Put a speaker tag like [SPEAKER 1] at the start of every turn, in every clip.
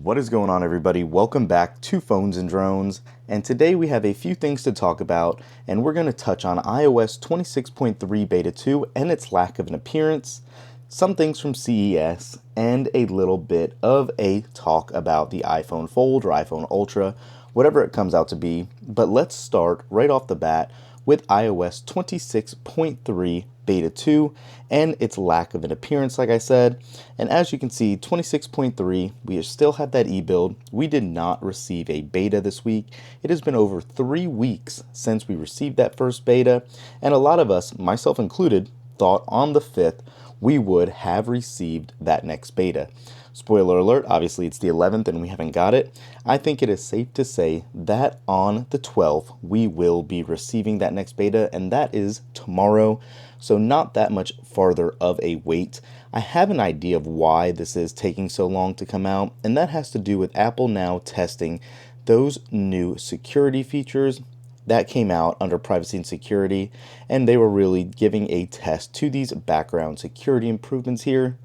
[SPEAKER 1] What is going on, everybody? Welcome back to Phones and Drones, and today we have a few things to talk about, and we're going to touch on iOS 26.3 Beta 2 and its lack of an appearance, some things from CES, and a little bit of a talk about the iPhone Fold or iPhone Ultra, whatever it comes out to be. But let's start right off the bat with iOS 26.3 Beta 2 and its lack of an appearance, like I said. And as you can see, 26.3, we still have that e-build. We did not receive a beta this week. It has been over 3 weeks since we received that first beta, and a lot of us, myself included, thought on the 5th we would have received that next beta. Spoiler alert, obviously it's the 11th and we haven't got it. I think it is safe to say that on the 12th we will be receiving that next beta, and that is tomorrow. So not that much farther of a wait. I have an idea of why this is taking so long to come out, and that has to do with Apple now testing those new security features that came out under privacy and security, and they were really giving a test to these background security improvements here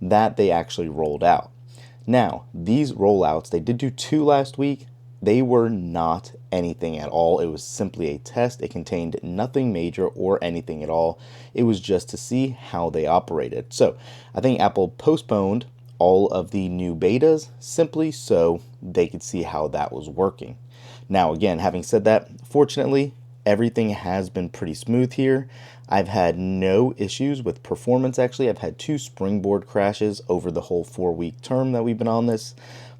[SPEAKER 1] that they actually rolled out. Now, these rollouts, they did do 2 last week. They were not anything at all. It was simply a test. It contained nothing major or anything at all. It was just to see how they operated. So I think Apple postponed all of the new betas simply so they could see how that was working. Now, again, having said that, fortunately, everything has been pretty smooth here. I've had no issues with performance. Actually, I've had 2 springboard crashes over the whole 4-week term that we've been on this,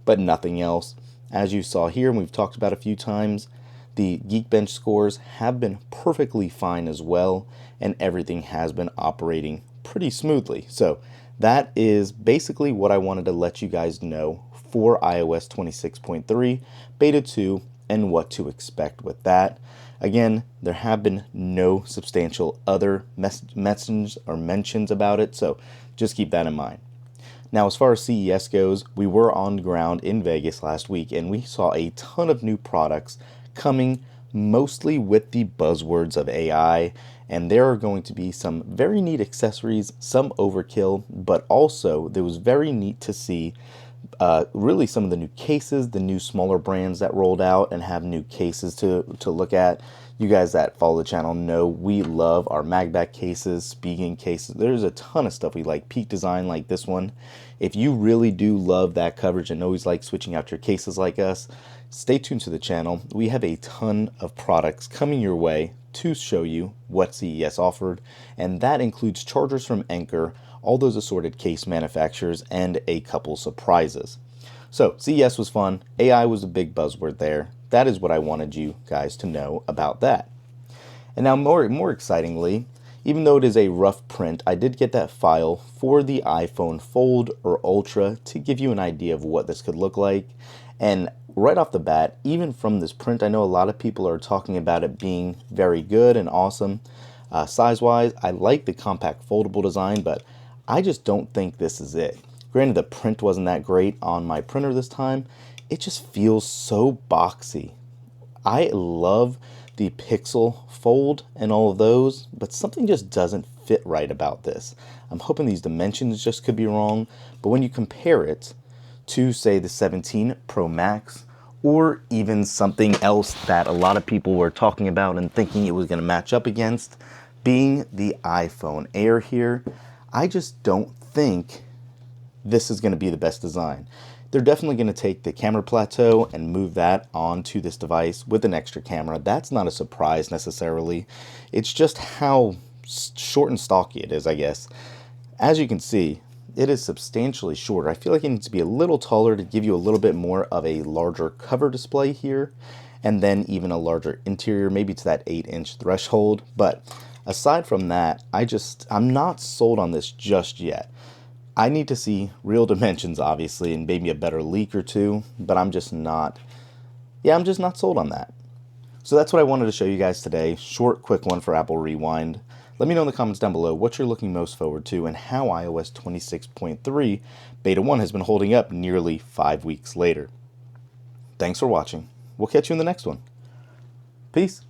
[SPEAKER 1] but nothing else. As you saw here, and we've talked about a few times, the Geekbench scores have been perfectly fine as well, and everything has been operating pretty smoothly. So that is basically what I wanted to let you guys know for iOS 26.3 Beta 2 and what to expect with that. Again, there have been no substantial other messages or mentions about it, so just keep that in mind. Now, as far as CES goes, we were on ground in Vegas last week, and we saw a ton of new products coming, mostly with the buzzwords of AI, and there are going to be some very neat accessories, some overkill, but also it was very neat to see really some of the new cases, the new smaller brands that rolled out and have new cases to look at. You guys that follow the channel know we love our MagBack cases, speaking cases. There's a ton of stuff we like. Peak design like this one. If you really do love that coverage and always like switching out your cases like us, stay tuned to the channel. We have a ton of products coming your way to show you what CES offered, and that includes chargers from Anker, all those assorted case manufacturers, and a couple surprises. So CES was fun. AI was a big buzzword there. That is what I wanted you guys to know about that. And now more excitingly, even though it is a rough print, I did get that file for the iPhone Fold or Ultra to give you an idea of what this could look like. And right off the bat, even from this print, I know a lot of people are talking about it being very good and awesome. Size-wise, I like the compact foldable design, but I just don't think this is it. Granted, the print wasn't that great on my printer this time. It just feels so boxy. I love the Pixel Fold and all of those, but something just doesn't fit right about this. I'm hoping these dimensions just could be wrong, but when you compare it to, say, the 17 Pro Max, or even something else that a lot of people were talking about and thinking it was going to match up against, being the iPhone Air here, I just don't think this is going to be the best design. They're definitely going to take the camera plateau and move that onto this device with an extra camera. That's not a surprise necessarily. It's just how short and stocky it is, I guess. As you can see, it is substantially shorter. I feel like it needs to be a little taller to give you a little bit more of a larger cover display here, and then even a larger interior, maybe to that 8-inch threshold. But aside from that, I'm not sold on this just yet. I need to see real dimensions, obviously, and maybe a better leak or two, but I'm just not sold on that. So that's what I wanted to show you guys today. Short, quick one for Apple Rewind. Let me know in the comments down below what you're looking most forward to and how iOS 26.3 Beta 1 has been holding up nearly 5 weeks later. Thanks for watching. We'll catch you in the next one. Peace.